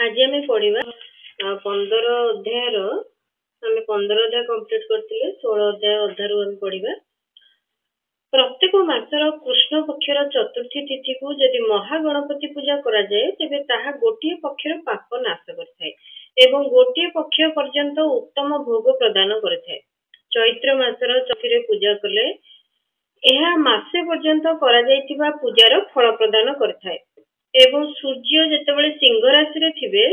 आज आम पढ़ा 15 अध्याय आम 15 अध्याय कंप्लीट करते 16 अध्याय अधारू आम पढ़ा। प्रत्येक मासर कृष्ण पक्षर चतुर्थी तिथि को जदि महागणपति पूजा करा जाए तेबे ताहा गोटे पक्षर पाप नाश करथाय एवं गोटे पक्ष पर्यंत उत्तम भोग प्रदान करथाय। चैत्र मासर चतुर्थी पूजा कले यह मासे पर्यंत करा जायतिबा पूजार फल प्रदान करथाय एवं सूर्य जेतेबेले सिंह राशि रे थिबे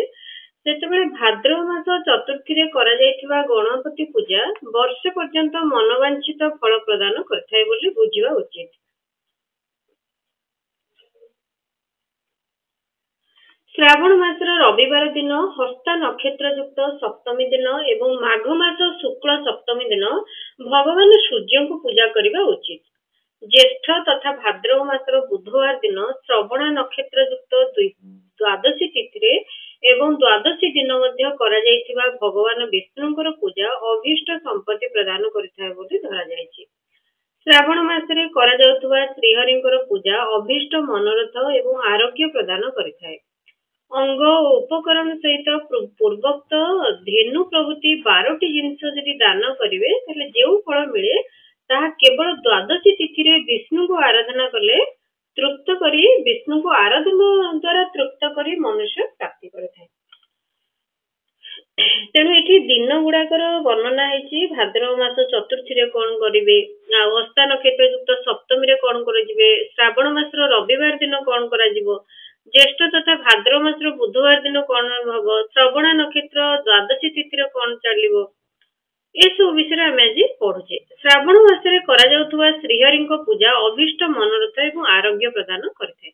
सेतेबेले भाद्रव मास चतुर्थी रे करा जायतिबा गणपति पूजा वर्ष पर्यंत मनोवांछित फल प्रदान करथाय बोली बुझिबा उचित। श्रावण मासर रविवार दिन हस्ता नक्षत्र युक्त सप्तमी दिन एवं माघ मास शुक्ल सप्तमी दिन भगवान सूर्य को पूजा करबा उचित। ज्येष्ठ तथा भाद्रव मासर बुधवार दिन श्रवण नक्षत्र युक्त द्वादशी तिथि एवं द्वादशी दिन मध्य करा जायतिबा भगवान विष्णुंकर पूजा अभीष्ट संपत्ति प्रदान करिथाय बोली धरा जायछि। श्रावण मासरे करा जाउतबा श्रीहरिंकर पूजा अभीष्ट मनोरथ एवं आरोग्य प्रदान करिथाय। अंग उपकरण सहित पूर्वोक्त धेनु प्रभृति 12टी जिनस यदि दान करिवे ताले जेउ फल मिले ताहा केवल द्वादशी तिथि रे विष्णु को आराधना कले तृप्त करी विष्णु को आराधना द्वारा तृप्त करी मनुष्य प्राप्ति करथाय। तेणु एठी दिन गुड़ाकर वर्णना है भाद्रव मास चतुर्थी रे कौन करिवे हस्ता नक्षत्र युक्त सप्तमी रे कौन कराजिवे श्रावण मासर रविवार दिन कौन कराजिवो ज्येष्ठ तथा भाद्रव मासर बुधवार दिन कौन हबो श्रवण नक्षत्र द्वादशी तिथि रे कौन चलिवो ए सब विषय आम आज पढ़ुचे। श्रावण मासरे करा जाउतबा श्रीहरि पूजा अभीष्ट मनोरथ एवं आरोग्य प्रदान करथे।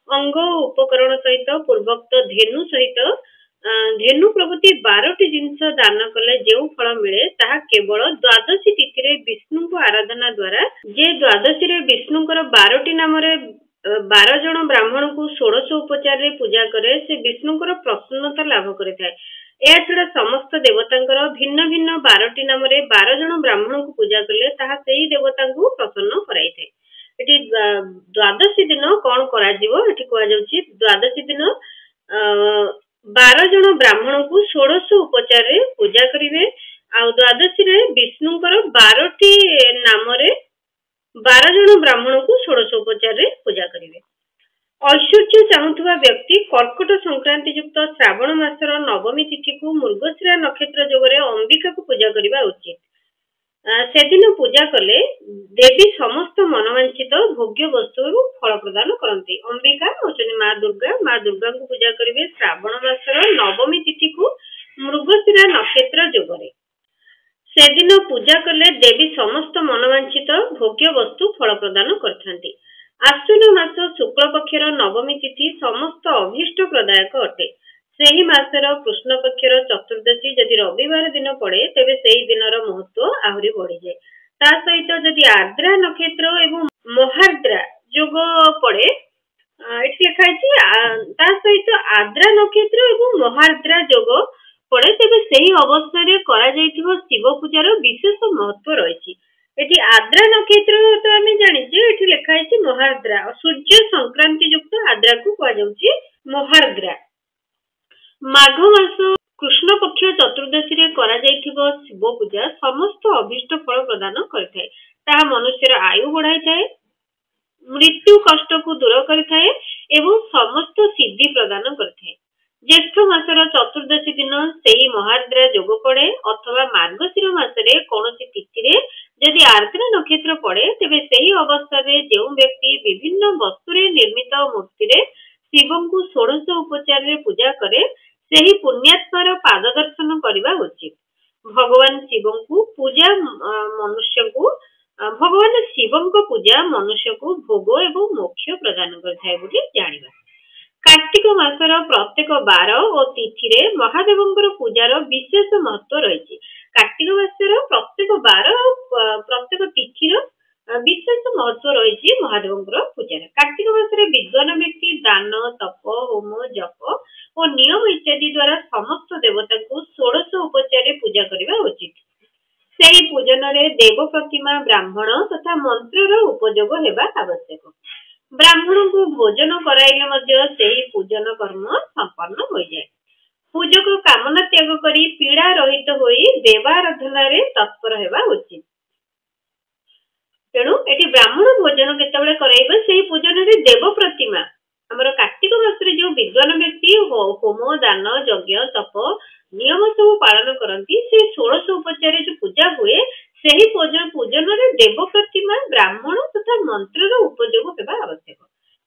अंग उपकरण सहित पूर्वोक्त धेनु सहित धेनु प्रभृति 12टी जिनस दान कले जेउ फल मिले ताहा केवल द्वादशी तिथि रे विष्णु को आराधना द्वारा जे द्वादशी रे विष्णुंकर 12टी नाम रे 12 जन ब्राह्मण को 16 उपचार रे पूजा करे से विष्णुंकर प्रसन्नता लाभ करिथाय। या छड़ा समस्त देवतांकर भिन्न भिन्न 12टी नाम रे 12 जन ब्राह्मण को पूजा कले ताहा सेही देवता को प्रसन्न कराइथाय। एटी द्वादशी दिन कोन करा जीवो एटी कोआ जाउची द्वादशी दिन 12 जन ब्राह्मण को 16 उपचार रे पूजा करिवे आ द्वादशी रे विष्णुंकर 12टी नाम रे 12 जन ब्राह्मण को 16 उपचार रे पूजा करिवे। ऐश्वर्य चाहूथुवा व्यक्ति कर्कट संक्रांति युक्त श्रावण मासर नवमी तिथि को मृगशिरा नक्षत्र जोगरे अंबिका को पूजा करबा उचित। से दिन पूजा कले देवी समस्त मनोवांछित भोग्य वस्तु फल प्रदान करती। अंबिका होचनी माँ दुर्गा को पूजा करिवे श्रावण मासर नवमी तिथि को मृगशिरा नक्षत्र जोगरे से दिन पूजा कले देवी समस्त मनोवांछित भोग्य वस्तु फल प्रदान करथांती। आश्विन मास शुक्ल पक्षर नवमी तिथि समस्त अभीष्ट प्रदायक अटे। सेही मासर कृष्ण पक्षर चतुर्दशी यदि रविवार दिन पड़े तेबे सेही दिनर महत्व आहुरी बढ़ी जाए। ता सहित यदि आर्द्रा नक्षत्र एवं महार्द्रा जोग पड़े एठी लिखाइछि ता सहित आर्द्रा नक्षत्र एवं महार्द्रा जोग पड़े तेबे सेही अवस्था रे करा जाइथिबो शिव पूजार विशेष महत्व रहिछि। एठी आर्द्रा नक्षत्र तो आम जानिजे एठी लिखा है महार्द्रा सूर्य संक्रांति युक्त आर्द्रा को कहा जाउची महार्द्रा। माघ मास कृष्ण पक्ष चतुर्दशी रे करा जाइथिबो शिव पूजा समस्त अभीष्ट फल प्रदान करथाय। ताहा मनुष्यर आयु बढ़ाई थाए मृत्यु कष्ट को दूर करिथाय एवं समस्त सिद्धि प्रदान करथाय। ज्येष्ठ मासर चतुर्दशी दिन सेही महार्द्रा जोग पड़े अथवा मार्गशीर मासरे कौनसी तिथि रे यदि आर्द्रा नक्षत्र पड़े तेबे सेही अवस्था रे जेउ व्यक्ति विभिन्न वस्तु रे निर्मित मूर्ति रे शिव को 16 उपचार रे पूजा करे सेही पुण्यात्मार पाद दर्शन करबा उचित। भगवान शिव को पूजा मनुष्य को भगवान शिव को पूजा मनुष्य को भोग एवं मोक्ष प्रदान करथाय बोली जानिबा। कार्तिक मासर प्रत्येक बार और तिथि रे महादेवंकर पूजार विशेष महत्व रही। कार्तिक मासर प्रत्येक बार प्रत्येक तिथि विशेष महत्व रही महादेवंकर पूजार। कार्तिक मासरे विद्वान व्यक्ति दान तप होम जप और नियम इत्यादि द्वारा समस्त देवता को 16 उपचार पूजा करबा उचित। सेही पूजन रे देव प्रतिमा ब्राह्मण तथा मंत्र उपयोग हेबा आवश्यक। ब्राह्मण को भोजन कराइले मध्य सेही पूजन कर्म संपन्न हो जाए। ସୁଯୋଗ କାମନା ତ୍ୟାଗ କରି ପୀଡ଼ା ରହିତ ହୋଇ ଦେବାରାଧନାରେ ତତ୍ପର ହେବା ଉଚିତ। ତେଣୁ ଏଠି ବ୍ରାହ୍ମଣ ଭୋଜନ କେତେବେଳେ କରାଇବେ, ସେହି ପୂଜନରେ ଦେବ ପ୍ରତିମା ଆମର କାର୍ତ୍ତିକ ମାସରେ ଯୋଉ ବିଦ୍ୱାନ ବ୍ୟକ୍ତି ହୋମ ଦାନ ଯଜ୍ଞ ତପ ନିୟମ ସବୁ ପାଳନ କରନ୍ତି, ସେ 16 ଉପଚାରରେ ଯୋଉ ପୂଜା ହୁଏ ସେହି ପୂଜନରେ ଦେବ ପ୍ରତିମା ବ୍ରାହ୍ମଣ ତଥା ମନ୍ତ୍ରର ଉପଯୋଗ ହେବା ଆବଶ୍ୟକ।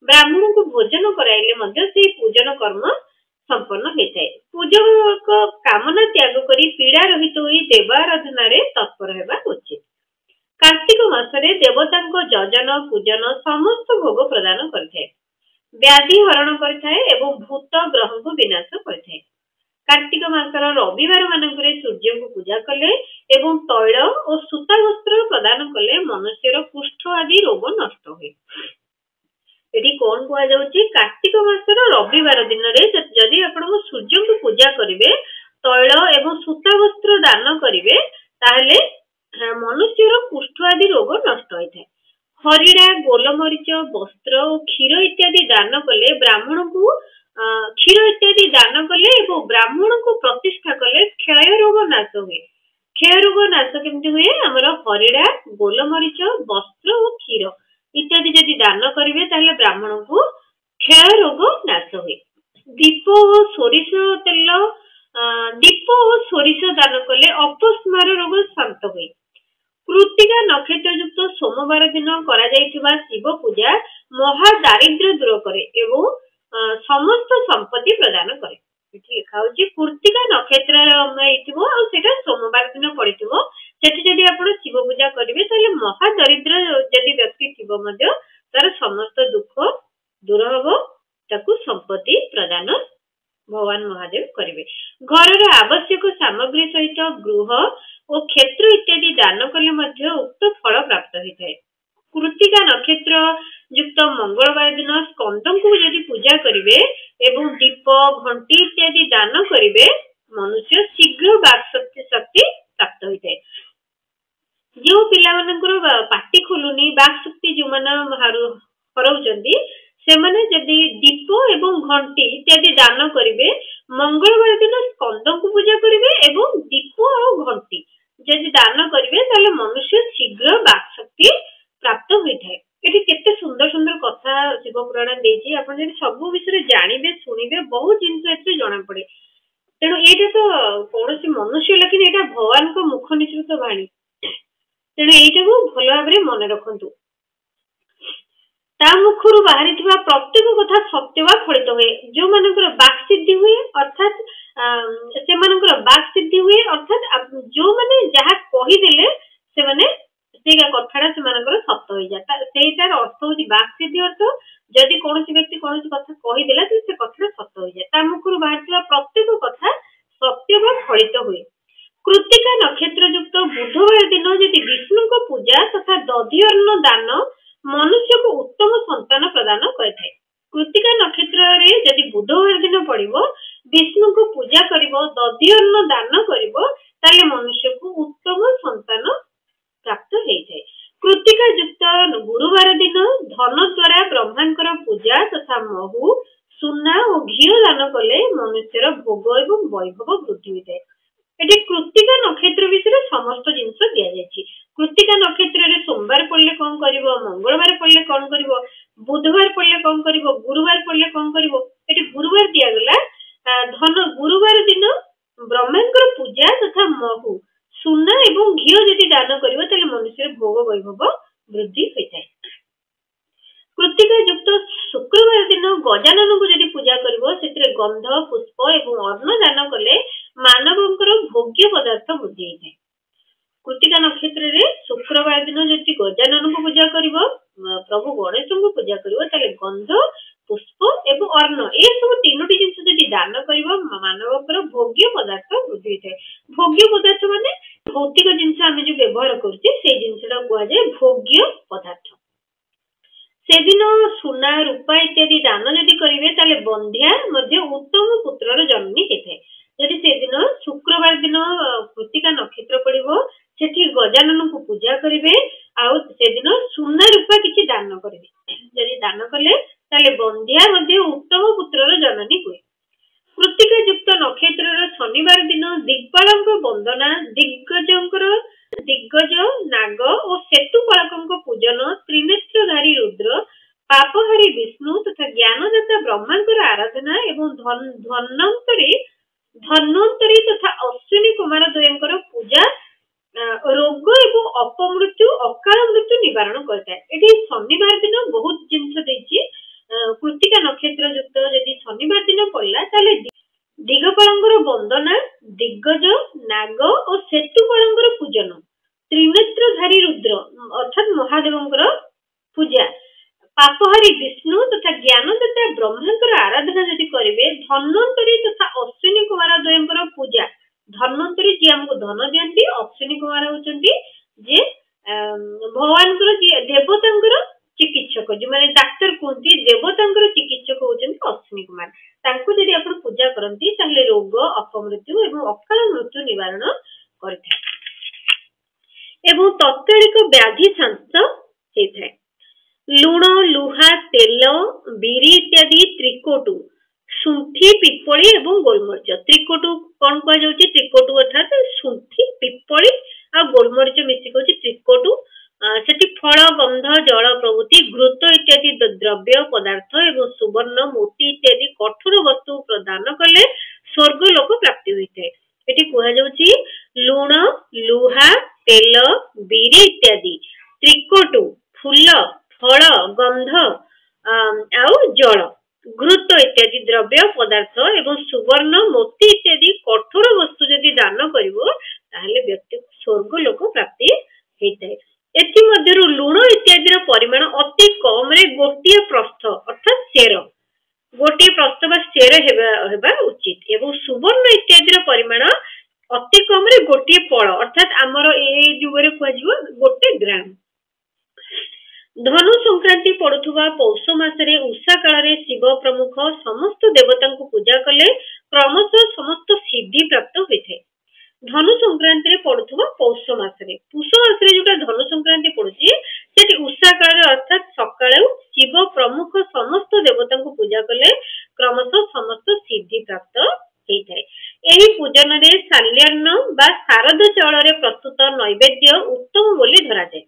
ବ୍ରାହ୍ମଣଙ୍କୁ ଭୋଜନ କରାଇଲେ ମଧ୍ୟ ସେହି ପୂଜନ କର୍ମ ସମ୍ପନ୍ନ ହୋଇଥାଏ। ପୂଜକ କାମନା ତ୍ୟାଗ କରି ପୀଡ଼ା ରହିତ ହୋଇ ଦେବାରାଧନାରେ ତତ୍ପର ହେବା ଉଚିତ। କାର୍ତ୍ତିକ ମାସରେ ଦେବତାଙ୍କ ଯଜନ ପୂଜନ ସମସ୍ତ ଭୋଗ ପ୍ରଦାନ କରିଥାଏ, ବ୍ୟାଧି ହରଣ କରିଥାଏ ଏବଂ ଭୂତ ଗ୍ରହଙ୍କୁ ବିନାଶ କରିଥାଏ। କାର୍ତ୍ତିକ ମାସର ରବିବାର ମାନଙ୍କରେ ସୂର୍ଯ୍ୟଙ୍କୁ ପୂଜା କଲେ ଏବଂ ତୈଳ ଓ ସୂତା ବସ୍ତ୍ର ପ୍ରଦାନ କଲେ ମନୁଷ୍ୟର କୁଷ୍ଠ ଆଦି ରୋଗ ନଷ୍ଟ ହୁଏ। ଏଠି କଣ କୁହାଯାଉଛି, କାର୍ତ୍ତିକ ମାସର ରବିବାର ଦିନରେ ଯଦି ଆପଣ ସୂର୍ଯ୍ୟଙ୍କୁ ପୂଜା କରିବେ, ତୈଳ ଏବଂ ସୂତା ବସ୍ତ୍ର ଦାନ କରିବେ, ତାହେଲେ ମନୁଷ୍ୟର କୁଷ୍ଠ ଆଦି ରୋଗ ନଷ୍ଟ ହୋଇଥାଏ। ହରିଡ଼ା ଗୋଲମରିଚ ବସ୍ତ୍ର ଓ କ୍ଷୀର ଇତ୍ୟାଦି ଦାନ କଲେ ବ୍ରାହ୍ମଣଙ୍କୁ କ୍ଷୀର ଇତ୍ୟାଦି ଦାନ କଲେ ଏବଂ ବ୍ରାହ୍ମଣଙ୍କୁ ପ୍ରତିଷ୍ଠା କଲେ କ୍ଷୟ ରୋଗ ନାଶ ହୁଏ। କ୍ଷୟ ରୋଗ ନାଶ କେମିତି ହୁଏ, ଆମର ହରିଡ଼ା ଗୋଲମରିଚ ବସ୍ତ୍ର ଓ କ୍ଷୀର ଇତ୍ୟାଦି ଯଦି ଦାନ କରିବେ ତାହେଲେ ବ୍ରାହ୍ମଣଙ୍କୁ କ୍ଷୟ ରୋଗ ନାଶ ହୁଏ। ଦୀପ ଓ ସୋରିଷ ଦାନ କଲେ ଅପସ୍ମାର ରୋଗ ଶାନ୍ତ ହୁଏ। କୃତ୍ତିକା ନକ୍ଷତ୍ର ଯୁକ୍ତ ସୋମବାର ଦିନ କରାଯାଇଥିବା ଶିବ ପୂଜା ମହା ଦାରିଦ୍ର୍ୟ ଦୂର କରେ ଏବଂ ସମସ୍ତ ସମ୍ପତ୍ତି ପ୍ରଦାନ କରେ। ଏଠି ଲେଖା ହଉଛି କୃତ୍ତିକା ନକ୍ଷତ୍ର ହେଇଥିବ ଆଉ ସେଟା ସୋମବାର ଦିନ ପଡିଥିବ, ସେଠି ଯଦି ଆପଣ ଶିବ ପୂଜା କରିବେ ତାହେଲେ ମହା ଦରିଦ୍ର ଯଦି ବ୍ୟକ୍ତି ଥିବ ମଧ୍ୟ ତାର ସମସ୍ତ ଦୁଃଖ ଦୂର ହବ, ତାକୁ ସମ୍ପତ୍ତି ପ୍ରଦାନ ଭଗବାନ ମହାଦେବ କରିବେ। ଘରର ଆବଶ୍ୟକ ସାମଗ୍ରୀ ସହିତ ଗୃହ ଓ କ୍ଷେତ୍ର ଇତ୍ୟାଦି ଦାନ କଲେ ମଧ୍ୟ ଉକ୍ତ ଫଳ ପ୍ରାପ୍ତ ହୋଇଥାଏ। କୃତ୍ତିକା ନକ୍ଷତ୍ର ଯୁକ୍ତ ମଙ୍ଗଳବାର ଦିନ ସ୍କନ୍ଦଙ୍କୁ ଯଦି ପୂଜା କରିବେ ଏବଂ ଦୀପ ଘଣ୍ଟି ଇତ୍ୟାଦି ଦାନ କରିବେ, ମନୁଷ୍ୟ ଶୀଘ୍ର ବାକ୍ ଶକ୍ତି ପ୍ରାପ୍ତ ହୋଇଥାଏ। ଯେଉଁ ପିଲାମାନଙ୍କର ପାଟି ଖୋଲୁନି, ବାକ୍ ଶକ୍ତି ଯୋଉମାନେ ହରଉଛନ୍ତି, ସେମାନେ ଯଦି ଦୀପ ଏବଂ ଘଣ୍ଟି ଇତ୍ୟାଦି ଦାନ କରିବେ, ମଙ୍ଗଳବାର ଦିନ ସ୍କନ୍ଦଙ୍କୁ ପୂଜା କରିବେ ଏବଂ ଦୀପ ଆଉ ଘଣ୍ଟି ଯଦି ଦାନ କରିବେ ତାହେଲେ ମନୁଷ୍ୟ ଶୀଘ୍ର ବାକ୍ ଶକ୍ତି ପ୍ରାପ୍ତ ହୋଇଥାଏ। ଏଠି କେତେ ସୁନ୍ଦର ସୁନ୍ଦର କଥା ଶିବ ପୁରାଣ ଦେଇଛି, ଆପଣ ଯଦି ସବୁ ବିଷୟରେ ଜାଣିବେ ଶୁଣିବେ ବହୁତ ଜିନିଷ ଏଥିରେ ଜଣା ପଡେ। ତେଣୁ ଏଇଟା ତ କୌଣସି ମନୁଷ୍ୟ ଲେଖିନି, ଏଇଟା ଭଗବାନଙ୍କ ମୁଖ ନିସୃତ ବାଣୀ। ତେଣୁ ଏଇଟାକୁ ଭଲ ଭାବରେ ମନେ ରଖନ୍ତୁ। ତା ମୁଖରୁ ବାହାରିଥିବା ପ୍ରତ୍ୟେକ କଥା ସତ୍ୟ ବା ଫଳିତ ହୁଏ। ଯୋଉମାନଙ୍କର ବାକ୍ ସିଦ୍ଧି ହୁଏ ଅର୍ଥାତ୍ ସେମାନଙ୍କର ବାକ୍ ସିଦ୍ଧି ହୁଏ ଅର୍ଥାତ୍ ଯୋଉମାନେ ଯାହା କହିଦେଲେ ସେମାନେ ସେଇ କଥାଟା ସେମାନଙ୍କର ସତ ହେଇଯାଏ। ସେଇଟାର ଅର୍ଥ ହଉଛି ବାକ୍ ସିଦ୍ଧି ଅର୍ଥ, ଯଦି କୌଣସି ବ୍ୟକ୍ତି କୌଣସି କଥା କହିଦେଲା ତାହେଲେ ସେ କଥାଟା ସତ ହେଇଯାଏ। ତା ମୁଖରୁ ବାହାରିଥିବା ପ୍ରତ୍ୟେକ କଥା ସତ୍ୟ ବା ଫଳିତ ହୁଏ। କୃତ୍ତିକା ନକ୍ଷତ୍ର ଯୁକ୍ତ ବୁଧବାର ଦିନ ଯଦି ବିଷ୍ଣୁଙ୍କ ପୂଜା ତଥା ଦଧି ଅନ୍ନ ଦାନ ମନୁଷ୍ୟକୁ ଉତ୍ତମ ସନ୍ତାନ ପ୍ରଦାନ କରିଥାଏ। କୃତ୍ତିକା ନକ୍ଷତ୍ରରେ ଯଦି ବୁଧବାର ଦିନ ପଡିବ, ବିଷ୍ଣୁଙ୍କୁ ପୂଜା କରିବ, ଦଧି ଅନ୍ନ ଦାନ କରିବ, ତାହେଲେ ମନୁଷ୍ୟକୁ ଉତ୍ତମ ସନ୍ତାନ ପ୍ରାପ୍ତ ହେଇଥାଏ। କୃତ୍ତିକା ଯୁକ୍ତ ଗୁରୁବାର ଦିନ ଧନ ଦ୍ୱାରା ବ୍ରହ୍ମାଙ୍କର ପୂଜା ତଥା ମହୁ ସୁନା ଓ ଘିଅ ଦାନ କଲେ ମନୁଷ୍ୟର ଭୋଗ ଏବଂ ବୈଭବ ବୃଦ୍ଧି ହୋଇଥାଏ। ଏଠି କୃତ୍ତିକା ନକ୍ଷତ୍ର ବିଷୟରେ ସମସ୍ତ ଜିନିଷ ଦିଆଯାଇଛି। କୃତ୍ତିକା ନକ୍ଷତ୍ରରେ ସୋମବାର ପଡିଲେ କଣ କରିବ, ମଙ୍ଗଳବାର ପଡିଲେ କଣ କରିବ, ବୁଧବାର ପଡିଲେ କଣ କରିବ, ଗୁରୁବାର ପଡିଲେ କଣ କରିବ। ଏଠି ଗୁରୁବାର ଦିଆଗଲା, ଗୁରୁବାର ଦିନ ବ୍ରହ୍ମାଙ୍କର ପୂଜା ତଥା ମହୁ ସୁନା ଏବଂ ଘିଅ ଯଦି ଦାନ କରିବ ତାହେଲେ ମନୁଷ୍ୟର ଭୋଗ ବୈଭବ ବୃଦ୍ଧି ହୋଇଥାଏ। କୃତ୍ତିକା ଯୁକ୍ତ ଶୁକ୍ରବାର ଦିନ ଗଜାନନଙ୍କୁ ଯଦି ପୂଜା କରିବ, ସେଥିରେ ଗନ୍ଧ ପୁଷ୍ପ ଏବଂ ଅନ୍ନ ଦାନ କଲେ ମାନବଙ୍କର ଭୋଗ୍ୟ ପଦାର୍ଥ ବୃଦ୍ଧି ହେଇଥାଏ। କୃତ୍ତିକା ନକ୍ଷତ୍ରରେ ଶୁକ୍ରବାର ଦିନ ଯଦି ଗଜାନନଙ୍କୁ ପୂଜା କରିବ, ପ୍ରଭୁ ଗଣେଶଙ୍କୁ ପୂଜା କରିବ, ତାହେଲେ ଗନ୍ଧ ପୁଷ୍ପ ଏବଂ ଅନ୍ନ ଏସବୁ ତିନୋଟି ଜିନିଷ ଯଦି ଦାନ କରିବ, ମାନବଙ୍କର ଭୋଗ୍ୟ ପଦାର୍ଥ ବୃଦ୍ଧି ହୋଇଥାଏ। ଭୋଗ୍ୟ ପଦାର୍ଥ ମାନେ ଭୌତିକ ଜିନିଷ ଆମେ ଯୋଉ ବ୍ୟବହାର କରୁଛେ ସେଇ ଜିନିଷଟା କୁହାଯାଏ ଭୋଗ୍ୟ ପଦାର୍ଥ। ସେଦିନ ସୁନା ରୂପା ଇତ୍ୟାଦି ଦାନ ଯଦି କରିବେ ତାହେଲେ ବନ୍ଧ୍ୟା ମଧ୍ୟ ଉତ୍ତମ ପୁତ୍ରର ଜନ୍ମୀ ହେଇଥାଏ। ଯଦି ସେଦିନ ଶୁକ୍ରବାର ଦିନ କୃତ୍ତିକା ନକ୍ଷତ୍ର ପଡିବ, ସେଠି ଗଜାନନଙ୍କୁ ପୂଜା କରିବେ ଆଉ ସେଦିନ ସୁନା ରୂପା କିଛି ଦାନ କରିବେ। ଯଦି ଦାନ କଲେ ତାହେଲେ ବନ୍ଧ୍ୟା ମଧ୍ୟ ଉତ୍ତମ ପୁତ୍ରର ଜନନୀ ହୁଏ। କୃତିକା ଯୁକ୍ତ ନକ୍ଷତ୍ରର ଶନିବାର ଦିନ ଦିଗ୍ପାଳଙ୍କ ବନ୍ଦନା, ଦିଗ୍ଗଜ ନାଗ ଓ ସେତୁପାଳକଙ୍କ ପୂଜନ, ତ୍ରିନେତ୍ରଧାରୀ ରୁଦ୍ର, ପାପହାରୀ ବିଷ୍ଣୁ ତଥା ଜ୍ଞାନଦାତା ବ୍ରହ୍ମାଙ୍କର ଆରାଧନା ଏବଂ ଧନ୍ୱନ୍ତରୀ ତଥା ଅଶ୍ୱିନୀ କୁମାର ଦ୍ୱୟଙ୍କର ପୂଜା ରୋଗ ଏବଂ ଅପମୃତ୍ୟୁ, ଅକାଳ ମୃତ୍ୟୁ ନିବାରଣ କରିଥାଏ। ଏଠି ଶନିବାର ଦିନ ବହୁତ ଜିନିଷ ଦେଇଛି। କୃତିକା ନକ୍ଷତ୍ର ଯୁକ୍ତ ଯଦି ଶନିବାର ଦିନ ପଡିଲା ତାହେଲେ ଦିଗପାଳଙ୍କର ବନ୍ଦନା, ଦିଗ୍ଗଜ ନାଗ ଓ ସେତୁପାଳଙ୍କର ପୂଜନ, ତ୍ରିନେତ୍ରଧାରୀ ରୁଦ୍ର ଅର୍ଥାତ୍ ମହାଦେବଙ୍କର ପୂଜା, ପାପହାରୀ ବିଷ୍ଣୁ ତଥା ଜ୍ଞାନଦାତା ବ୍ରହ୍ମାଙ୍କର ଆରାଧନା ଯଦି କରିବେ, ଧନ୍ୱନ୍ତରୀ ତଥା ଅଶ୍ୱିନୀ କୁମାର ଦ୍ୱୟଙ୍କର ପୂଜା, ଧନ୍ୱନ୍ତରୀ ଯିଏ ଆମକୁ ଧନ ଦିଅନ୍ତି, ଅଶ୍ୱିନୀ କୁମାର ହଉଛନ୍ତି ଯିଏ ଭଗବାନଙ୍କର ଯିଏ ଦେବତାଙ୍କର ଚିକିତ୍ସକ, ଯୋଉମାନେ ଡାକ୍ତର କୁହନ୍ତି ଦେବତାଙ୍କର ଚିକିତ୍ସକ ହଉଛନ୍ତି ଅଶ୍ୱିନୀ କୁମାର। ତାଙ୍କୁ ଯଦି ଆପଣ ପୂଜା କରନ୍ତି ତାହେଲେ ରୋଗ, ଅପମୃତ୍ୟୁ ଏବଂ ଅକାଳ ମୃତ୍ୟୁ ନିବାରଣ କରିଥାଏ ଏବଂ ତତ୍କାଳିକ ବ୍ୟାଧି ଶାନ୍ତ ହେଇଥାଏ। ଲୁଣ, ଲୁହା, ତେଲ, ବିରି ଇତ୍ୟାଦି ତ୍ରିକୋଟୁ, ଶୁଣ୍ଠି, ପିପଳି ଏବଂ ଗୋଲମରିଚ। ତ୍ରିକୋଟୁ କଣ କୁହାଯାଉଛି? ତ୍ରିକୋଟୁ ଅର୍ଥାତ୍ ଶୁଣ୍ଠି, ପିପଳି ଆଉ ଗୋଲମରିଚ ମିଶିକି ହଉଛି ତ୍ରିକୋଟୁ। ସେଠି ଫଳ, ଗନ୍ଧ, ଜଳ ପ୍ରଭୃତି, ଘୃତ ଇତ୍ୟାଦି ଦ୍ରବ୍ୟ ପଦାର୍ଥ ଏବଂ ସୁବର୍ଣ୍ଣ, ମୋତି ଇତ୍ୟାଦି କଠୋର ବସ୍ତୁ ପ୍ରଦାନ କଲେ ସ୍ୱର୍ଗ ଲୋକ ପ୍ରାପ୍ତି ହୋଇଥାଏ। ଏଠି କୁହାଯାଉଛି ଲୁଣ, ଲୁହା, ତେଲ, ବିରି ଇତ୍ୟାଦି, ତ୍ରିକୋଟୁ, ଫୁଲ, ଫଳ, ଗନ୍ଧ ଆଉ ଜଳ, ଘୃତ ଇତ୍ୟାଦି ଦ୍ରବ୍ୟ ପଦାର୍ଥ ଏବଂ ସୁବର୍ଣ୍ଣ, ମୋତି ଇତ୍ୟାଦି କଠୋର ବସ୍ତୁ ଯଦି ଦାନ କରିବ ତାହେଲେ ବ୍ୟକ୍ତିକୁ ସ୍ୱର୍ଗ ଲୋକ ପ୍ରାପ୍ତି ହେଇଥାଏ। ଏଥିମଧ୍ୟରୁ ଲୁଣ ଇତ୍ୟାଦିର ପରିମାଣ ଅତି କମରେ ଗୋଟିଏ ପ୍ରସ୍ଥ ଅର୍ଥାତ୍ ସେର, ଗୋଟିଏ ପ୍ରସ୍ଥ ବା ସେର ହେବା ଉଚିତ ଏବଂ ସୁବର୍ଣ୍ଣ ଇତ୍ୟାଦିର ପରିମାଣ ଅତି କମରେ ଗୋଟିଏ ଫଳ ଅର୍ଥାତ୍ ଆମର ଏଇ ଯୁଗରେ କୁହାଯିବ 1 ଗ୍ରାମ। ଧନୁ ସଂକ୍ରାନ୍ତି ପଡୁଥିବା ପୌଷ ମାସରେ ଉଷା କାଳରେ ଶିବ ପ୍ରମୁଖ ସମସ୍ତ ଦେବତାଙ୍କୁ ପୂଜା କଲେ କ୍ରମଶଃ ସମସ୍ତ ସିଦ୍ଧି ପ୍ରାପ୍ତ ହୋଇଥାଏ। ଧନୁ ସଂକ୍ରାନ୍ତିରେ ପଡୁଥିବା ପୌଷ ମାସରେ, ପୁଷ ମାସରେ ଯୋଉଟା ଧନୁ ସଂକ୍ରାନ୍ତି ପଡୁଛି ସେଠି ଉଷା କାଳରେ ଅର୍ଥାତ୍ ସକାଳୁ ଶିବ ପ୍ରମୁଖ ସମସ୍ତ ଦେବତାଙ୍କୁ ପୂଜା କଲେ କ୍ରମଶଃ ସମସ୍ତ ସିଦ୍ଧି ପ୍ରାପ୍ତ ହେଇଥାଏ। ଏହି ପୂଜନରେ ଶାଲ୍ୟାନ୍ନ ବା ଶାରଦ ଚାଉଳରେ ପ୍ରସ୍ତୁତ ନୈବେଦ୍ୟ ଉତ୍ତମ ବୋଲି ଧରାଯାଏ।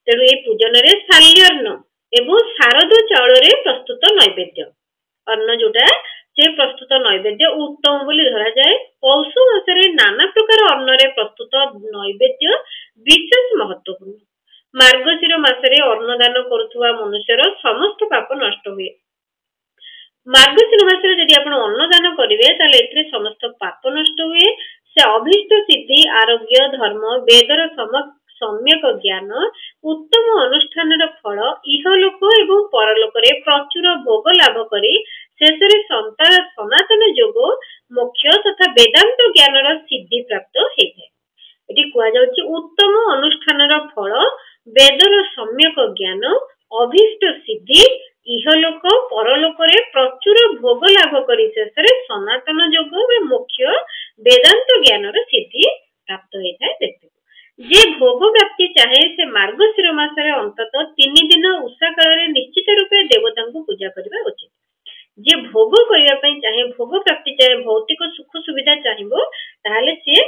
ତେଣୁ ଏହି ପୂଜନରେ ଶାଲ୍ୟାନ୍ନ ଏବଂ ଶାରଦ ଚାଉଳରେ ପ୍ରସ୍ତୁତ ନୈବେଦ୍ୟ ଅନ୍ନ ଯୋଉଟା ସେ ପ୍ରସ୍ତୁତ ନୈବେଦ୍ୟ ଉତ୍ତମ ବୋଲି ଧରାଯାଏ। ପୌଷ ମାସରେ ନାନା ପ୍ରକାର ଅନ୍ନରେ ପ୍ରସ୍ତୁତ ନୈବେଦ୍ୟ ବିଶେଷ ମହତ୍ୱପୂର୍ଣ୍ଣ। ମାର୍ଗଶିର ମାସରେ ଅନ୍ନଦାନ କରୁଥିବା ମନୁଷ୍ୟର ସମସ୍ତ ପାପ ନଷ୍ଟ ହୁଏ। ମାର୍ଗଶିର ମାସରେ ଯଦି ଆପଣ ଅନ୍ନଦାନ କରିବେ ତାହେଲେ ଏଥିରେ ସମସ୍ତ ପାପ ନଷ୍ଟ ହୁଏ। ସେ ଅଭୀଷ୍ଟ ସିଦ୍ଧି, ଆରୋଗ୍ୟ, ଧର୍ମ, ବେଦର ସମ୍ୟକ ଜ୍ଞାନ, ଉତ୍ତମ ଅନୁଷ୍ଠାନର ଫଳ, ଇହଲୋକ ଏବଂ ପରଲୋକରେ ପ୍ରଚୁର ଭୋଗ ଲାଭ କରି ଶେଷରେ ସନାତନ ଯୋଗ, ମୋକ୍ଷ ତଥା ବେଦାନ୍ତ ଜ୍ଞାନର ସିଦ୍ଧି ପ୍ରାପ୍ତ ହେଇଥାଏ। ଏଠି କୁହାଯାଉଛି ଉତ୍ତମ ଅନୁଷ୍ଠାନର ଫଳ, ବେଦର ସମ୍ୟକ ଜ୍ଞାନ, ଅଭୀଷ୍ଟ ସିଦ୍ଧି, ଇହଲୋକ ପରଲୋକରେ ପ୍ରଚୁର ଭୋଗ ଲାଭ କରି ଶେଷରେ ସନାତନ ଯୋଗ ବା ମୋକ୍ଷ ବେଦାନ୍ତ ଜ୍ଞାନର ସିଦ୍ଧି ପ୍ରାପ୍ତ ହେଇଥାଏ। ଦେଖନ୍ତୁ, ଯେ ଭୋଗ ପ୍ରାପ୍ତି ଚାହେଁ ସେ ମାର୍ଗଶିର ମାସରେ ଅନ୍ତତଃ 3 ଦିନ ଉଷା କାଳରେ ନିଶ୍ଚିତ ରୂପେ ଦେବତାଙ୍କୁ ପୂଜା କରିବା ଉଚିତ। ଯେ ଭୋଗ କରିବା ପାଇଁ ଚାହେଁ, ଭୋଗ ପ୍ରାପ୍ତି ଚାହେଁ, ଭୌତିକ ସୁଖ ସୁବିଧା ଚାହିଁବ ତାହେଲେ ସିଏ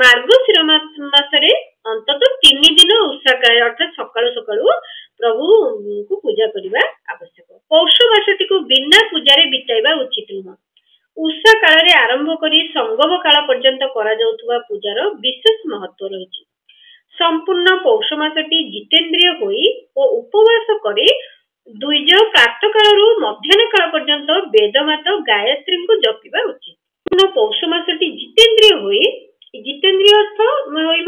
ମାର୍ଗଶିର ମାସରେ ଅନ୍ତତଃ 3 ଦିନ ଉଷା କାଳରେ ଅର୍ଥାତ୍ ସକାଳୁ ସକାଳୁ ପ୍ରଭୁଙ୍କୁ ପୂଜା କରିବା ଆବଶ୍ୟକ। ପୌଷ ମାସଟିକୁ ବିନା ପୂଜାରେ ବିତାଇବା ଉଚିତ ନୁହଁ। ଉଷା କାଳରେ ଆରମ୍ଭ କରି ସଂଗମ କାଳ ପର୍ଯ୍ୟନ୍ତ କରାଯାଉଥିବା ପୂଜାର ବିଶେଷ ମହତ୍ୱ ରହିଛି। ସମ୍ପୂର୍ଣ୍ଣ ପୌଷ ମାସଟି ଜିତେନ୍ଦ୍ରିୟ ହୋଇ ଓ ଉପବାସ କରି ଦ୍ୱିଜ ପ୍ରାତଃ କାଳରୁ ମଧ୍ୟାହ୍ନ କାଳ ପର୍ଯ୍ୟନ୍ତ ବେଦମାତ ଗାୟତ୍ରୀଙ୍କୁ ଜପିବା ଉଚିତ। ପୌଷ ମାସଟି ଜିତେନ୍ଦ୍ରିୟ ହୋଇ, ଜିତେନ୍ଦ୍ରିୟ ଅର୍ଥ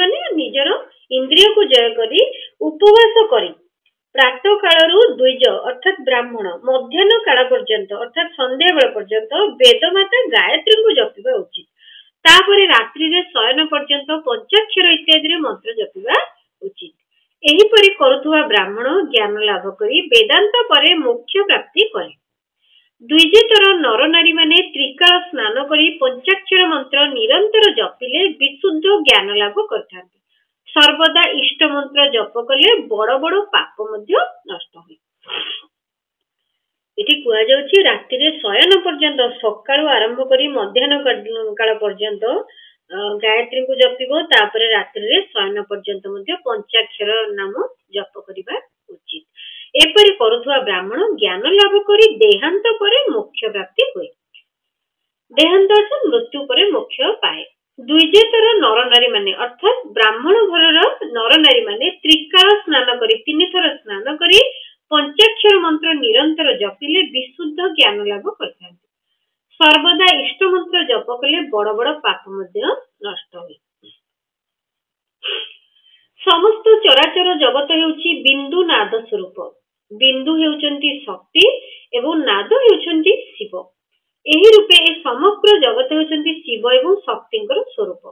ମାନେ ନିଜର ଇନ୍ଦ୍ରିୟକୁ ଜୟ କରି ଉପବାସ କରି ପ୍ରାତଃ କାଳରୁ ଦ୍ୱିଜ ଅର୍ଥାତ୍ ବ୍ରାହ୍ମଣ ମଧ୍ୟାହ୍ନ କାଳ ପର୍ଯ୍ୟନ୍ତ ଅର୍ଥାତ୍ ସନ୍ଧ୍ୟା ବେଳ ପର୍ଯ୍ୟନ୍ତ ବେଦମାତା ଗାୟତ୍ରୀଙ୍କୁ ଜପିବା ଉଚିତ। ତାପରେ ରାତ୍ରିରେ ଶୟନ ପର୍ଯ୍ୟନ୍ତ ପଞ୍ଚାକ୍ଷର ଇତ୍ୟାଦିରେ ମନ୍ତ୍ର ଜପିବା ଉଚିତ। ଏହିପରି କରୁଥିବା ବ୍ରାହ୍ମଣ ଜ୍ଞାନ ଲାଭ କରି ବେଦାନ୍ତ ପରେ ମୋକ୍ଷ ପ୍ରାପ୍ତି କରେ। ଦ୍ୱିଜେତର ନର ନାରୀ ମାନେ ତ୍ରିକାଳ ସ୍ନାନ କରି ପଞ୍ଚାକ୍ଷର ମନ୍ତ୍ର ନିରନ୍ତର ଜପିଲେ ବିଶୁଦ୍ଧ ଜ୍ଞାନ ଲାଭ କରିଥାନ୍ତି। ସର୍ବଦା ଇଷ୍ଟ ମନ୍ତ୍ର ଜପ କଲେ ବଡ ବଡ ପାପ ମଧ୍ୟ ନଷ୍ଟ ହୁଏ। ଏଠି କୁହାଯାଉଛି ରାତିରେ ଶୟନ ପର୍ଯ୍ୟନ୍ତ ସକାଳୁ ଆରମ୍ଭ କରି ମଧ୍ୟାହ୍ନ କାଳ ପର୍ଯ୍ୟନ୍ତ ଗାୟତ୍ରୀଙ୍କୁ ଜପିବ। ତାପରେ ରାତ୍ରିରେ ଶୟନ ପର୍ଯ୍ୟନ୍ତ ମଧ୍ୟ ପଞ୍ଚାକ୍ଷର ନାମ ଜପ କରିବା ଉଚିତ। ଏପରି କରୁଥିବା ବ୍ରାହ୍ମଣ ଜ୍ଞାନ ଲାଭ କରି ଦେହାନ୍ତ ପରେ ମୋକ୍ଷ ପ୍ରାପ୍ତି ହୁଏ। ଦେହାନ୍ତ ଅର୍ଥାତ୍ ମୃତ୍ୟୁ ପରେ ମୋକ୍ଷ ପାଏ। ଦ୍ୱିଜେତର ନରନାରୀ ମାନେ ଅର୍ଥାତ୍ ବ୍ରାହ୍ମଣ ଘରର ନରନାରୀ ମାନେ ତ୍ରିକାଳ ସ୍ନାନ କରି 3 ଥର ସ୍ନାନ କରି ପଞ୍ଚାକ୍ଷର ମନ୍ତ୍ର ନିରନ୍ତର ଜପିଲେ ବିଶୁଦ୍ଧ ଜ୍ଞାନ ଲାଭ କରିଥାନ୍ତି। ସର୍ବଦା ଇଷ୍ଟ ମନ୍ତ୍ର ଜପ କଲେ ବଡ ବଡ ପାପ ମଧ୍ୟ ନଷ୍ଟ ହୁଏ। ସମସ୍ତ ଚରାଚର ଜଗତ ହେଉଛି ବିନ୍ଦୁ ନାଦ ସ୍ୱରୂପ। ବିନ୍ଦୁ ହେଉଛନ୍ତି ଶକ୍ତି ଏବଂ ନାଦ ହେଉଛନ୍ତି ଶିବ। ଏହି ରୂପେ ଏ ସମଗ୍ର ଜଗତ ହେଉଛନ୍ତି ଶିବ ଏବଂ ଶକ୍ତିଙ୍କର ସ୍ୱରୂପ।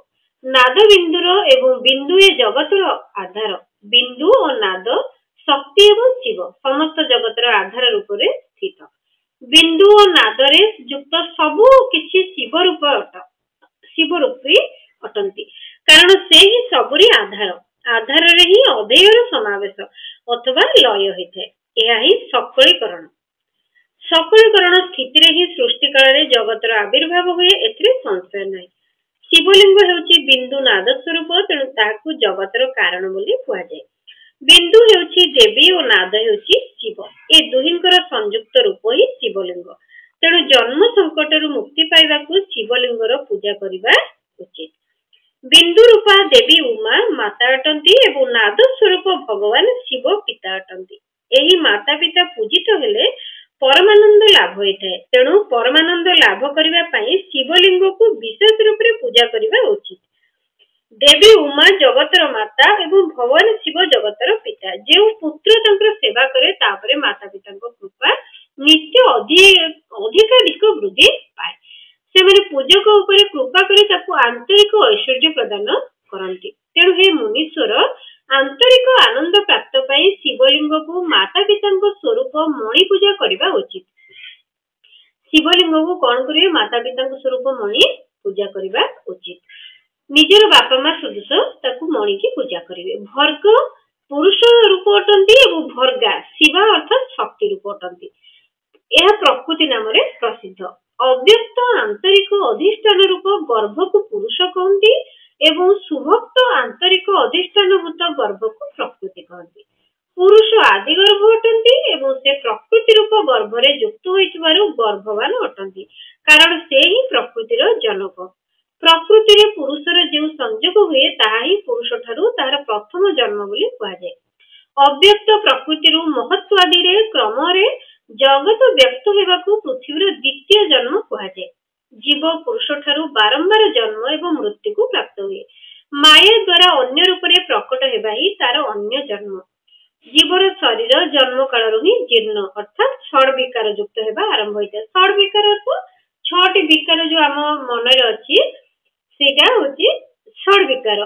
ନାଦ ବିନ୍ଦୁର ଏବଂ ବିନ୍ଦୁ ଏ ଜଗତର ଆଧାର। ବିନ୍ଦୁ ଓ ନାଦ ଶକ୍ତି ଏବଂ ଶିବ ସମସ୍ତ ଜଗତର ଆଧାର ରୂପରେ ସ୍ଥିତ। ବିନ୍ଦୁ ଓ ନାଦରେ ଯୁକ୍ତ ସବୁ କିଛି ଶିବ ରୂପୀ ଅଟନ୍ତି, କାରଣ ସେ ହିଁ ସବୁରି ଆଧାର। ଆଧାରରେ ହିଁ ଅଧେୟର ସମାବେଶ ଅଥବା ଲୟ ହୋଇଥାଏ। ଏହା ହିଁ ସକଳୀକରଣ। ସକଳୀକରଣ ସ୍ଥିତିରେ ହିଁ ସୃଷ୍ଟି କାଳରେ ଜଗତର ଆବିର୍ଭାବ ହୁଏ, ଏଥିରେ ସଂଶୟ ନାହିଁ। ଶିବଲିଙ୍ଗ ହେଉଛି ବିନ୍ଦୁ ନାଦ ସ୍ୱରୂପ, ତେଣୁ ତାହାକୁ ଜଗତର କାରଣ ବୋଲି କୁହାଯାଏ। ବିନ୍ଦୁ ହେଉଛି ଦେବୀ ଓ ନାଦ ହେଉଛି ଶିବ। ଏ ଦୁହିଁଙ୍କର ସଂଯୁକ୍ତ ରୂପ ହିଁ ଶିବଲିଙ୍ଗ। ତେଣୁ ଜନ୍ମ ସଙ୍କଟରୁ ମୁକ୍ତି ପାଇବାକୁ ଶିବଲିଙ୍ଗର ପୂଜା କରିବା ଉଚିତ। ବିନ୍ଦୁ ରୂପା ଦେବୀ ଉମା ମାତା ଅଟନ୍ତି ଏବଂ ନାଦ ସ୍ୱରୂପ ଭଗବାନ ଶିବ ପିତା ଅଟନ୍ତି। ଏହି ମାତା ପିତା ପୂଜିତ ହେଲେ ପରମାନନ୍ଦ ଲାଭ ହୋଇଥାଏ। ତେଣୁ ପରମାନନ୍ଦ ଲାଭ କରିବା ପାଇଁ ଶିବଲିଙ୍ଗକୁ ବିଶେଷ ରୂପରେ ପୂଜା କରିବା ଉଚିତ। ଦେବୀ ଉମା ଜଗତର ମାତା ଏବଂ ଭଗବାନ ଶିବ ଜଗତର ପିତା। ଯେଉଁ ପୁତ୍ର ତାଙ୍କର ସେବା କରେ ତାପରେ ମାତା ପିତାଙ୍କ କୃପା ନିତ୍ୟ ଅଧିକାଧିକ ବୃଦ୍ଧି ପାଏ। ସେମାନେ ପୂଜକ ଉପରେ କୃପା କରି ତାକୁ ଆନ୍ତରିକ ଐଶ୍ୱର୍ଯ୍ୟ ପ୍ରଦାନ କରନ୍ତି। ତେଣୁ ହେ ମୁନୀଶ୍ୱର, ଆନ୍ତରିକ ଆନନ୍ଦ ପ୍ରାପ୍ତ ପାଇଁ ଶିବଲିଙ୍ଗକୁ ମାତା ପିତାଙ୍କ ସ୍ୱରୂପ ମଣି ପୂଜା କରିବା ଉଚିତ। ଶିବଲିଙ୍ଗକୁ କଣ କରିବେ? ମାତା ପିତାଙ୍କ ସ୍ୱରୂପ ମଣି ପୂଜା କରିବା ଉଚିତ। ନିଜର ବାପା ମା ସଦୃଶ ତାକୁ ମଣିକି ପୂଜା କରିବେ। ଭର୍ଗ ପୁରୁଷ ରୂପ ଅଟନ୍ତି ଏବଂ ଭର୍ଗା ଶିବା ଅର୍ଥାତ୍ ଶକ୍ତି ରୂପ ଅଟନ୍ତି। ଏହା ପ୍ରକୃତି ନାମରେ ପ୍ରସିଦ୍ଧ। ଅବ୍ୟକ୍ତ ଆନ୍ତରିକ ଅଧିଷ୍ଠାନ ରୂପ ଗର୍ଭକୁ ପୁରୁଷ କହନ୍ତି ଏବଂ ସୁଭକ୍ତ ଆନ୍ତରିକ ଅଧିଷ୍ଠାନଭୂତ ଗର୍ଭକୁ ପ୍ରକୃତି କହନ୍ତି। ପୁରୁଷ ଆଦି ଗର୍ଭ ଅଟନ୍ତି ଏବଂ ସେ ପ୍ରକୃତି ରୂପ ଗର୍ଭରେ ଯୁକ୍ତ ହୋଇଥିବାରୁ ଗର୍ଭବାନ ଅଟନ୍ତି, କାରଣ ସେ ହିଁ ପ୍ରକୃତିର ଜନକ। ପ୍ରକୃତିରେ ପୁରୁଷର ଯେଉଁ ସଂଯୋଗ ହୁଏ ତାହା ହିଁ ପୁରୁଷ ଠାରୁ ତାହାର ପ୍ରଥମ ଜନ୍ମ ବୋଲି କୁହାଯାଏ। ଅବ୍ୟକ୍ତ ପ୍ରକୃତିରୁ ମହତ୍ୱାଦିରେ କ୍ରମରେ ଜଗତ ବ୍ୟକ୍ତ ହେବାକୁ ପୃଥିବୀର ଦ୍ୱିତୀୟ ଜନ୍ମ କୁହାଯାଏ। ଜୀବ ପୁରୁଷ ଠାରୁ ବାରମ୍ବାର ଜନ୍ମ ଏବଂ ମୃତ୍ୟୁକୁ ପ୍ରାପ୍ତ ହୁଏ। ମାୟା ଦ୍ୱାରା ଅନ୍ୟ ରୂପରେ ପ୍ରକଟ ହେବା ହିଁ ତାର ଅନ୍ୟ ଜନ୍ମ। ଜୀବର ଶରୀର ଜନ୍ମ କାଳରୁ ହିଁ ଜୀର୍ଣ୍ଣ ଅର୍ଥାତ୍ ଷଡ ବିକାର ଯୁକ୍ତ ହେବା ଆରମ୍ଭ ହୋଇଥାଏ। ଷଡ ବିକାର ଅର୍ଥ 6ଟି ବିକାର ଯୋଉ ଆମ ମନରେ ଅଛି ସେଇଟା ହଉଛି ଷଡ ବିକାର।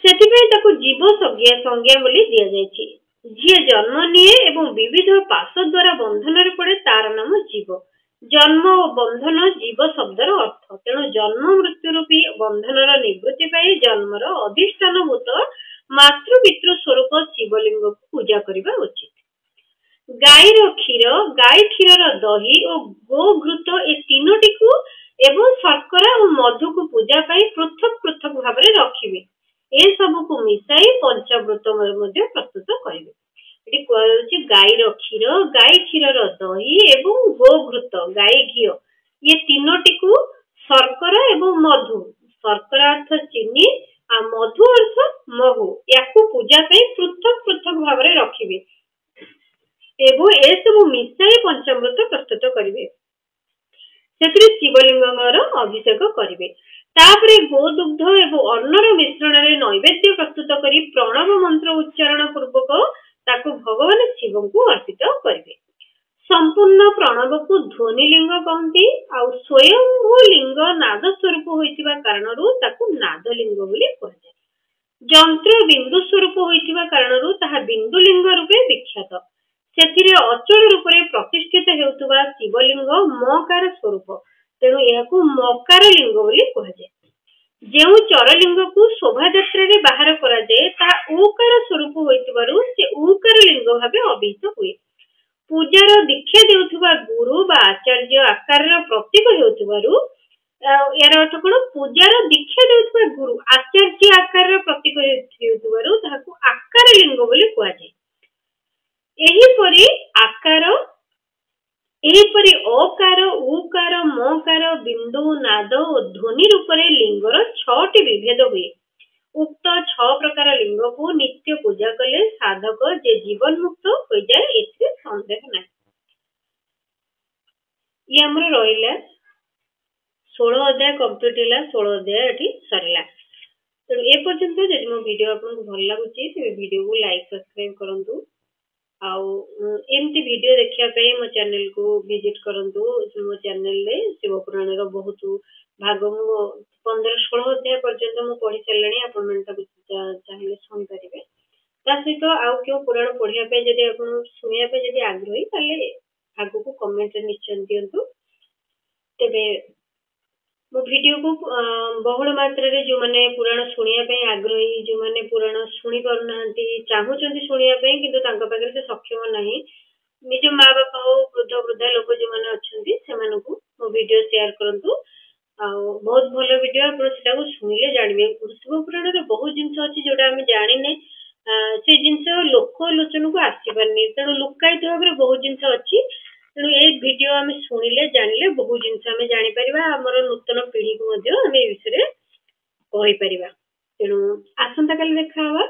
ସେଥିପାଇଁ ତାକୁ ଜୀବ ସଂଜ୍ଞା ବୋଲି ଦିଆଯାଇଛି। ଯିଏ ଜନ୍ମ ନିଏ ଏବଂ ବିବିଧ ପାଶ ଦ୍ୱାରା ବନ୍ଧନରେ ପଡେ ତାର ନାମ ଜୀବ। ଜନ୍ମ ଓ ବନ୍ଧନ ଜୀବ ଶବ୍ଦର ଅର୍ଥ। ତେଣୁ ଜନ୍ମ ମୃତ୍ୟୁ ରୂପୀ ବନ୍ଧନର ନିବୃତ୍ତି ପାଇଁ ଜନ୍ମର ଅଧିଷ୍ଠାନଭୂତ ମାତୃ ପିତୃ ସ୍ୱରୂପ ଶିବଲିଙ୍ଗକୁ ପୂଜା କରିବା ଉଚିତ। ଗାଈର କ୍ଷୀର, ଗାଈ କ୍ଷୀରର ଦହି ଓ ଗୋ ଘୃତ ଏ ତିନୋଟିକୁ ଏବଂ ଶର୍କରା ଓ ମଧୁକୁ ପୂଜା ପାଇଁ ପୃଥକ ପୃଥକ ଭାବରେ ରଖିବେ। ଏସବୁକୁ ମିଶାଇ ପଞ୍ଚାମୃତ ମଧ୍ୟ ପ୍ରସ୍ତୁତ କରିବେ। ଏଠି କୁହାଯାଉଛି ଗାଈର କ୍ଷୀର, ଗାଈ କ୍ଷୀରର ଦହି ଏବଂ ଗୋ ଘୃତ ଗାଈ ଘିଅ ଏ ତିନୋଟିକୁ ଶର୍କରା ଏବଂ ମଧୁ, ଶର୍କରା ଅର୍ଥ ଚିନି ଆଉ ମଧୁ ଅର୍ଥ ମହୁ, ୟାକୁ ପୂଜା ପାଇଁ ପୃଥକ ପୃଥକ ଭାବରେ ରଖିବେ ଏବଂ ଏସବୁ ମିଶାଇ ପଞ୍ଚାମୃତ ପ୍ରସ୍ତୁତ କରିବେ। ସେଥିରେ ଶିବଲିଙ୍ଗର ଅଭିଷେକ କରିବେ। ତାପରେ ଗୋଦୁଗ୍ଧ ଏବଂ ଅନ୍ନର ମିଶ୍ରଣରେ ନୈବେଦ୍ୟ ପ୍ରସ୍ତୁତ କରି ପ୍ରଣବ ମନ୍ତ୍ର ଉଚ୍ଚାରଣ ପୂର୍ବକ ତାକୁ ଭଗବାନ ଶିବଙ୍କୁ ଅର୍ପିତ କରିବେ। ସମ୍ପୂର୍ଣ୍ଣ ପ୍ରଣବକୁ ଧ୍ୱନି ଲିଙ୍ଗ କହନ୍ତି ଆଉ ସ୍ୱୟଂଭୂ ଲିଙ୍ଗ ନାଦ ସ୍ୱରୂପ ହୋଇଥିବା କାରଣରୁ ତାକୁ ନାଦଲିଙ୍ଗ ବୋଲି କୁହାଯାଏ। ଯନ୍ତ୍ର ବିନ୍ଦୁ ସ୍ୱରୂପ ହୋଇଥିବା କାରଣରୁ ତାହା ବିନ୍ଦୁ ଲିଙ୍ଗ ରୂପେ ବିଖ୍ୟାତ। ସେଥିରେ ଅଚଳ ରୂପରେ ପ୍ରତିଷ୍ଠିତ ହେଉଥିବା ଶିବଲିଙ୍ଗ ମକାର ସ୍ୱରୂପ, ତେଣୁ ଏହାକୁ ମକାର ଲିଙ୍ଗ ବୋଲି କୁହାଯାଏ। ଯେଉଁ ଚରଲିଙ୍ଗକୁ ଶୋଭାଯାତ୍ରାରେ ବାହାର କରାଯାଏ ତାହା ଉକାର ସ୍ୱରୂପ ହୋଇଥିବାରୁ ସେ ଉକାର ଲିଙ୍ଗ ଭାବେ ଅଭିହିତ ହୁଏ। ପୂଜାର ଦୀକ୍ଷା ଦେଉଥିବା ଗୁରୁ ବା ଆଚାର୍ଯ୍ୟ ଆକାରର ପ୍ରତୀକ ହେଉଥିବାରୁ यार अर्थ कौन पूजार दीक्षा देउथबा गुरु आचार्य आकार प्रतीक हेउथिबारु ताहाकु आकार लिंग बोली कुआ जाय। एही परी आकार एही परी अकार उकार मकार बिंदु नाद और ध्वनि रूप रे लिंगर 6टी विभेद हुए। उक्त 6 प्रकार लिंग को नित्य पूजा कले साधक जे जीवन मुक्त हो जाए एथे संदेह नै। ये हमर रहिला 16 अध्याय कंप्लीट है 16 अध्याय एठी सरला। तो ए पर्यंत जदि मो वीडियो आपन भल लागुची ते वीडियो को लाइक सब्सक्राइब करंतु आउ एमती वीडियो देखिया पे मो चैनल को विजिट करंतु। मो चैनल रे शिव पुराण रो बहुत भाग मो 15-16 अध्याय पर्यंत मो पढी चलणी आपन मन तक चाहिले सुन परिबे। ता सहित आउ क्यों पुराण पढिया पे जदि आपन सुनिया पे जदि आग्रही ताले आगु को कमेंट निश्चय दियंतु। तेबे मो वीडियो को बहुल मात्रा रे जो माने पुराण सुनिया पे आग्रही जो माने पुराण सुनी पारु नाहंती चाहूचंती सुनिया पे किंतु तांका पाखे से सक्षम नाही निज माँ बापा हो वृद्ध वृद्धा लोक जो माने अछंती सेमानकु मो वीडियो शेयर करंतु। आ बहुत भलो वीडियो आपण सेटा को सुनिले जानिबे। शिव पुराण रे बहुत जिंस अछि जोटा हम जानि नै से जिंस लोक लोचन को आसी परनी तेणु लुकायित भाबरे बहुत जिंस अछि। तेणु ए वीडियो आम शुणिले जानिले बहुत जिनस आम जानी परिबा हमर नूतन पीढ़ी को मध्य आम ए विषय रे कहि परिबा। तेणु आसंता काली देखा हवा।